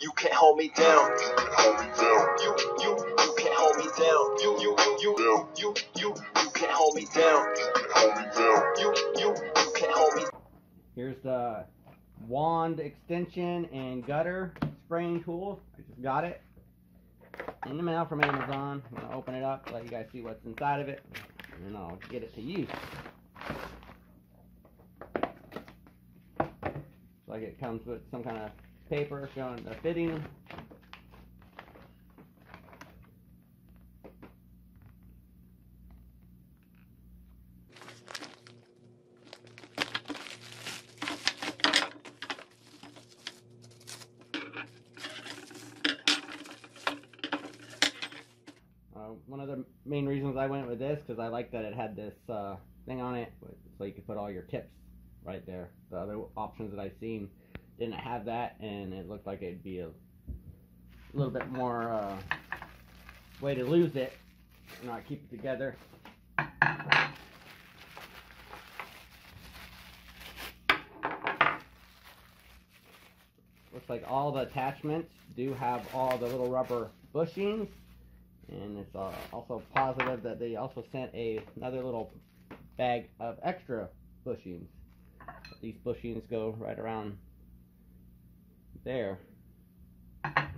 You can't hold me down. You can't hold me down. You can't hold me down. You can't hold me down. You can't hold me down. You can't hold me. Here's the wand extension and gutter spraying tool. I just got it in the mail from Amazon. I'm gonna open it up, let you guys see what's inside of it, and then I'll get it to use. Like it comes with some kind of paper showing the fitting. One of the main reasons I went with this, because I like that it had this thing on it, so you could put all your tips right there. The other options that I've seen didn't have that, and it looked like it'd be a little bit more way to lose it, not keep it together. Looks like all the attachments do have all the little rubber bushings, and it's also positive that they also sent another little bag of extra bushings. These bushings go right around there. Let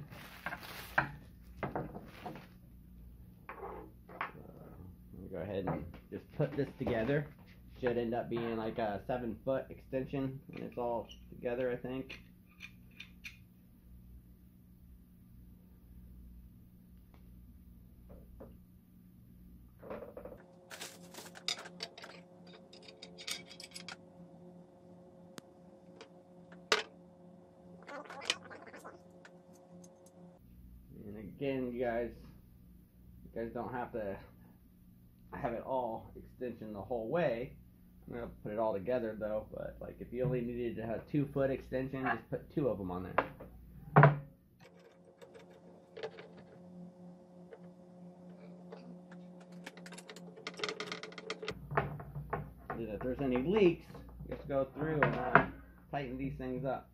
me go ahead and just put this together. Should end up being like a 7-foot extension when it's all together, I think. Again, you guys don't have to have it all extension the whole way. I'm gonna put it all together though, but like if you only needed to have a 2-foot extension, just put 2 of them on there. And if there's any leaks, just go through and tighten these things up.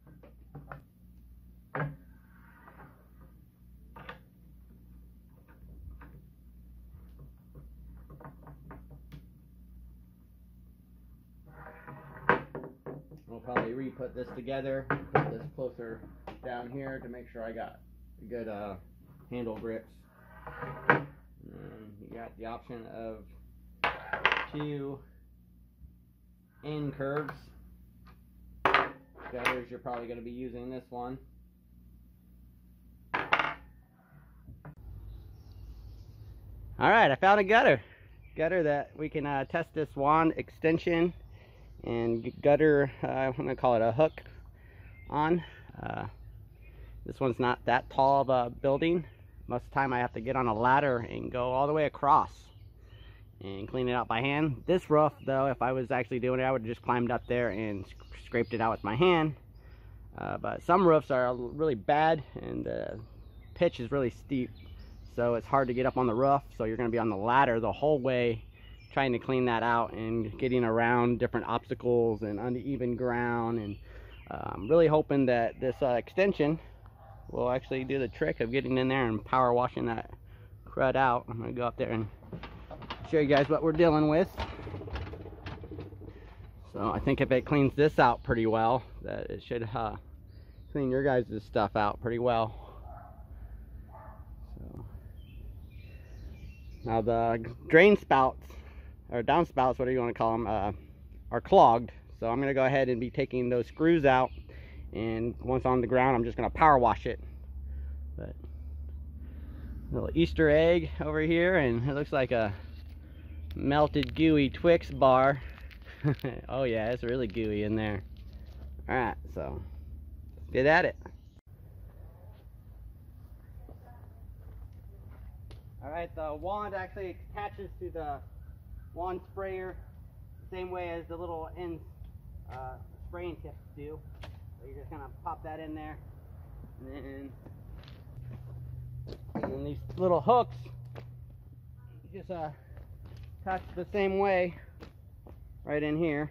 I'll probably re-put this together, put this closer down here to make sure I got good handle grips. And you got the option of 2 end curves. Gutters, you're probably going to be using this one. Alright, I found a gutter that we can test this wand extension and gutter, I'm going to call it a hook on. This one's not that tall of a building. Most of the time I have to get on a ladder and go all the way across and clean it out by hand. This roof though, if I was actually doing it, I would have just climbed up there and scraped it out with my hand. But some roofs are really bad and the pitch is really steep, so it's hard to get up on the roof, so you're going to be on the ladder the whole way trying to clean that out and getting around different obstacles and uneven ground. And I'm really hoping that this extension will actually do the trick of getting in there and power washing that crud out. I'm going to go up there and show you guys what we're dealing with. So I think if it cleans this out pretty well, that it should clean your guys' stuff out pretty well. So now the drain spouts, or downspouts, whatever you want to call them, are clogged. So I'm going to go ahead and be taking those screws out, and once on the ground I'm just going to power wash it. But little Easter egg over here, and it looks like a melted gooey Twix bar. Oh yeah, it's really gooey in there. Alright, so let's get at it. Alright, the wand actually attaches to the wand sprayer the same way as the little end spraying tips do. So you're just gonna pop that in there, and then these little hooks you just attach the same way right in here.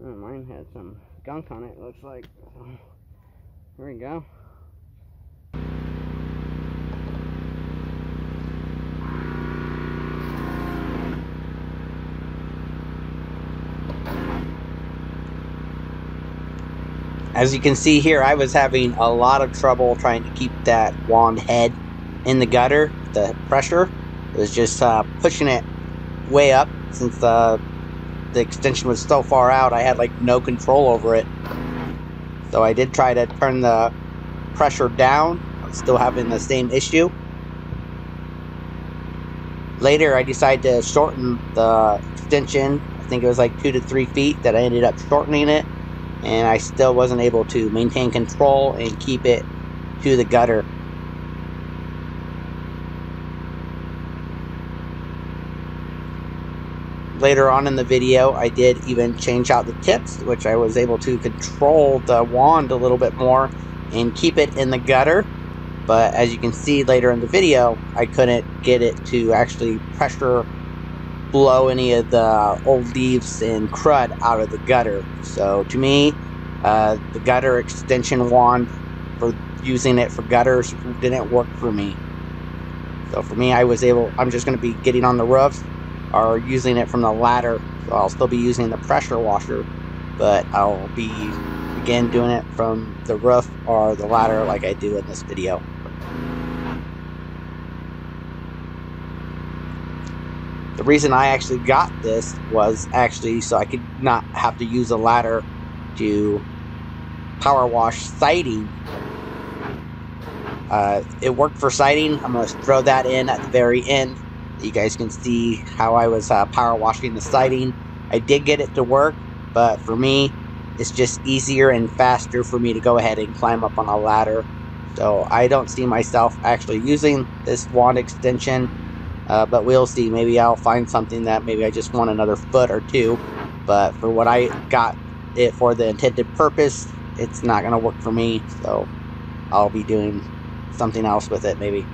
Oh, mine had some gunk on it, looks like. So, here we go. As you can see here, I was having a lot of trouble trying to keep that wand head in the gutter. The pressure was just pushing it way up. Since the extension was so far out, I had like no control over it. So I did try to turn the pressure down. I was still having the same issue. Later, I decided to shorten the extension. I think it was like 2 to 3 feet that I ended up shortening it. And I still wasn't able to maintain control and keep it to the gutter. Later on in the video, I did even change out the tips, which I was able to control the wand a little bit more and keep it in the gutter. But as you can see later in the video, I couldn't get it to actually pressure blow any of the old leaves and crud out of the gutter. So to me, the gutter extension wand, for using it for gutters, didn't work for me. So for me, I'm just going to be getting on the roof or using it from the ladder. So I'll still be using the pressure washer, but I'll be again doing it from the roof or the ladder like I do in this video. The reason I actually got this was actually so I could not have to use a ladder to power wash siding. It worked for siding. I'm going to throw that in at the very end. You guys can see how I was power washing the siding. I did get it to work, but for me, it's just easier and faster for me to go ahead and climb up on a ladder. So I don't see myself actually using this wand extension. But we'll see. Maybe I'll find something that maybe I just want another foot or two. But for what I got it for the intended purpose, it's not going to work for me. So I'll be doing something else with it maybe.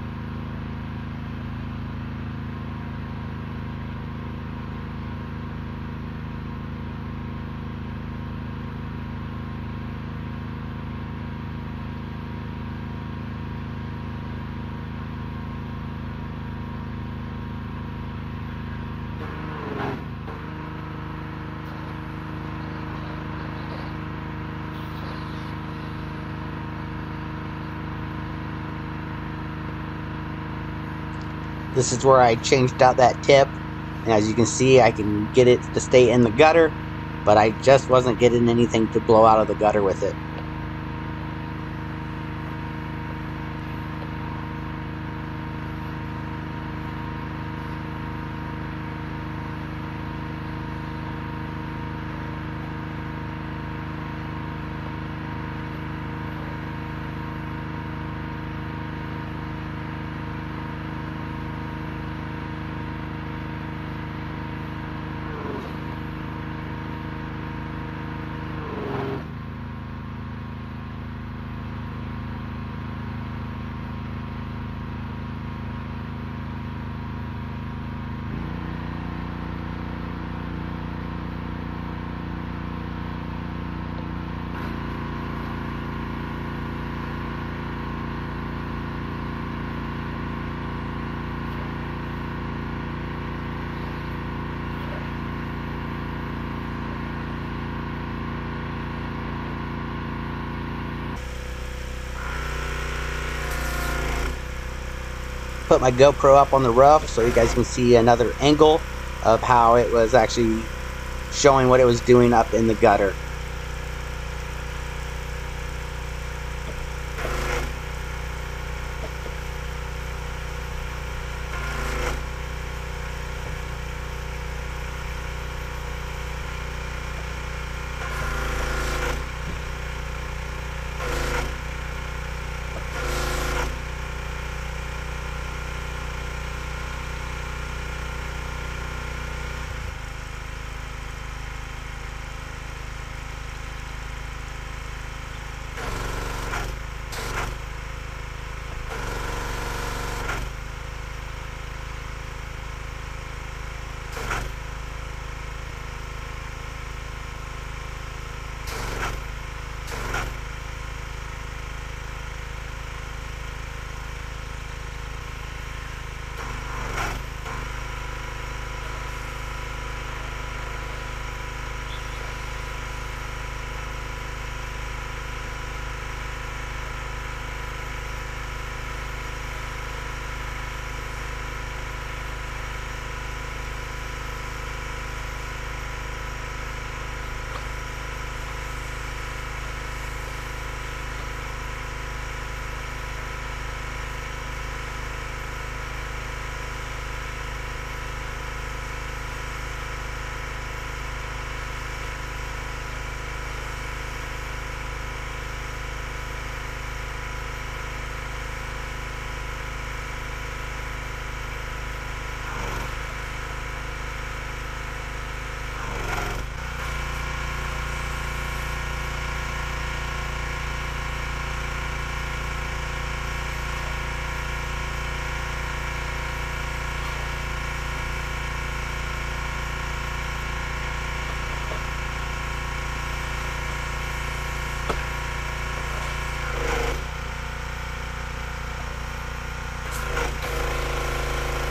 This is where I changed out that tip, and as you can see, I can get it to stay in the gutter, but I just wasn't getting anything to blow out of the gutter with it. Put my GoPro up on the roof so you guys can see another angle of how it was actually showing what it was doing up in the gutter.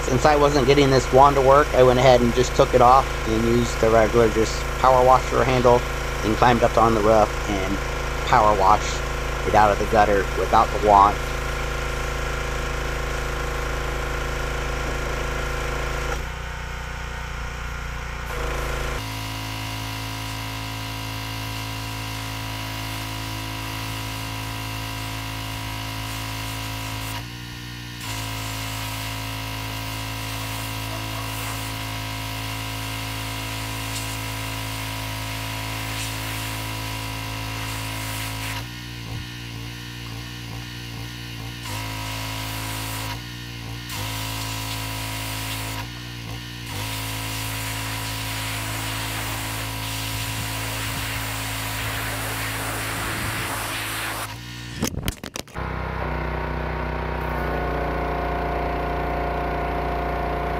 since I wasn't getting this wand to work, I went ahead and just took it off and used the regular just power washer handle and climbed up on the roof and power washed it out of the gutter without the wand.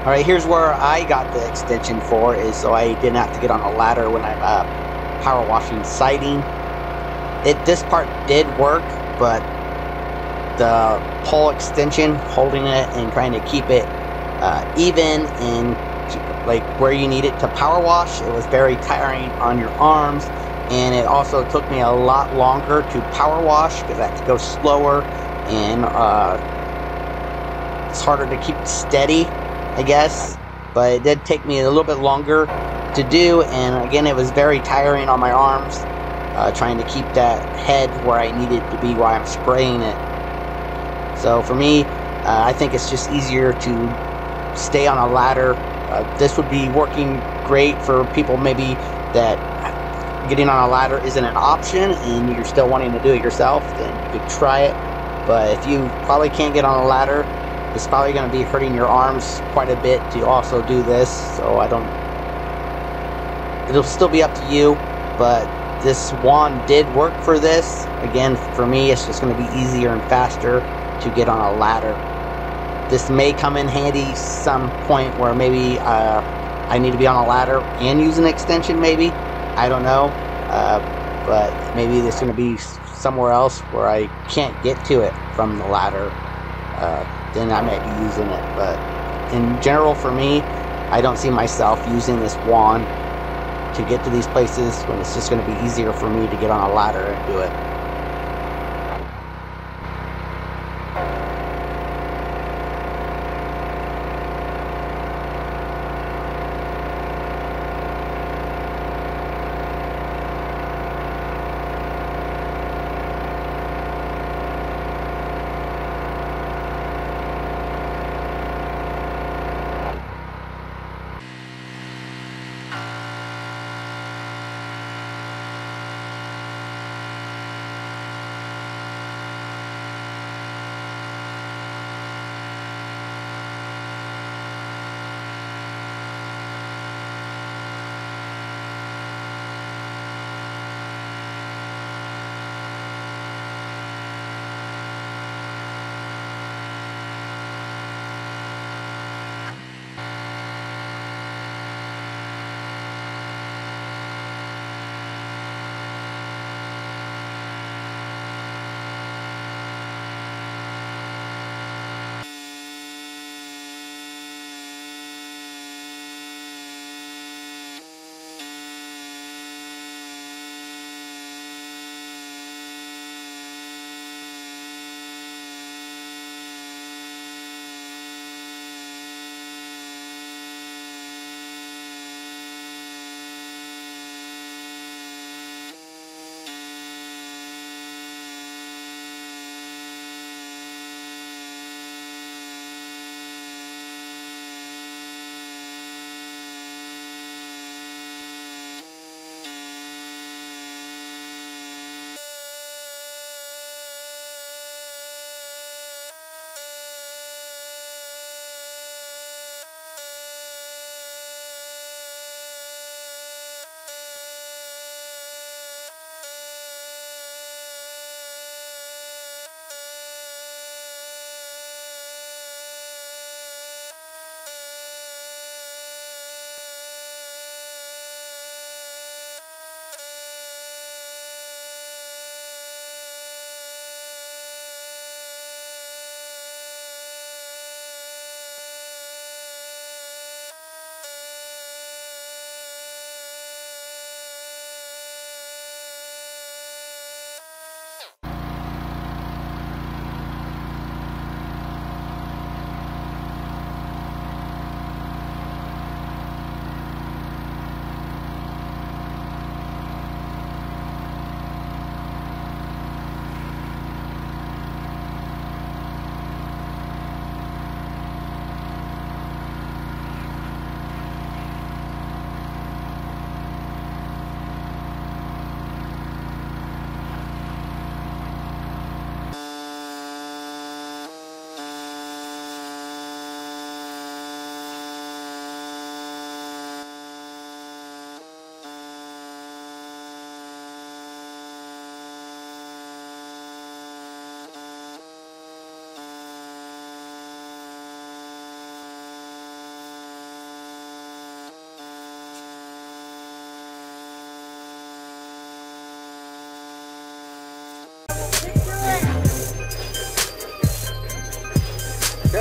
Alright, here's where I got the extension for, is so I didn't have to get on a ladder when I'm power washing siding. This part did work, but the pole extension, holding it and trying to keep it even and like where you need it to power wash, it was very tiring on your arms, and it also took me a lot longer to power wash because I had to go slower, and it's harder to keep steady, I guess, but it did take me a little bit longer to do, and again it was very tiring on my arms, trying to keep that head where I need it to be while I'm spraying it. So for me, I think it's just easier to stay on a ladder. This would be working great for people maybe that getting on a ladder isn't an option and you're still wanting to do it yourself, then you could try it. But if you probably can't get on a ladder, it's probably going to be hurting your arms quite a bit to also do this, so it'll still be up to you, but this wand did work for this. Again, for me, it's just going to be easier and faster to get on a ladder. This may come in handy some point where maybe I need to be on a ladder and use an extension, maybe. I don't know, but maybe there's going to be somewhere else where I can't get to it from the ladder. Then I might be using it, but in general for me, I don't see myself using this wand to get to these places when it's just going to be easier for me to get on a ladder and do it.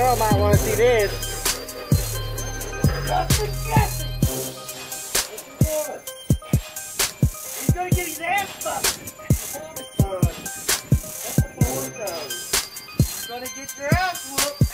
girl might want to see this. He's gonna get his ass fucked. That's the boy code. He's gonna get your ass whooped.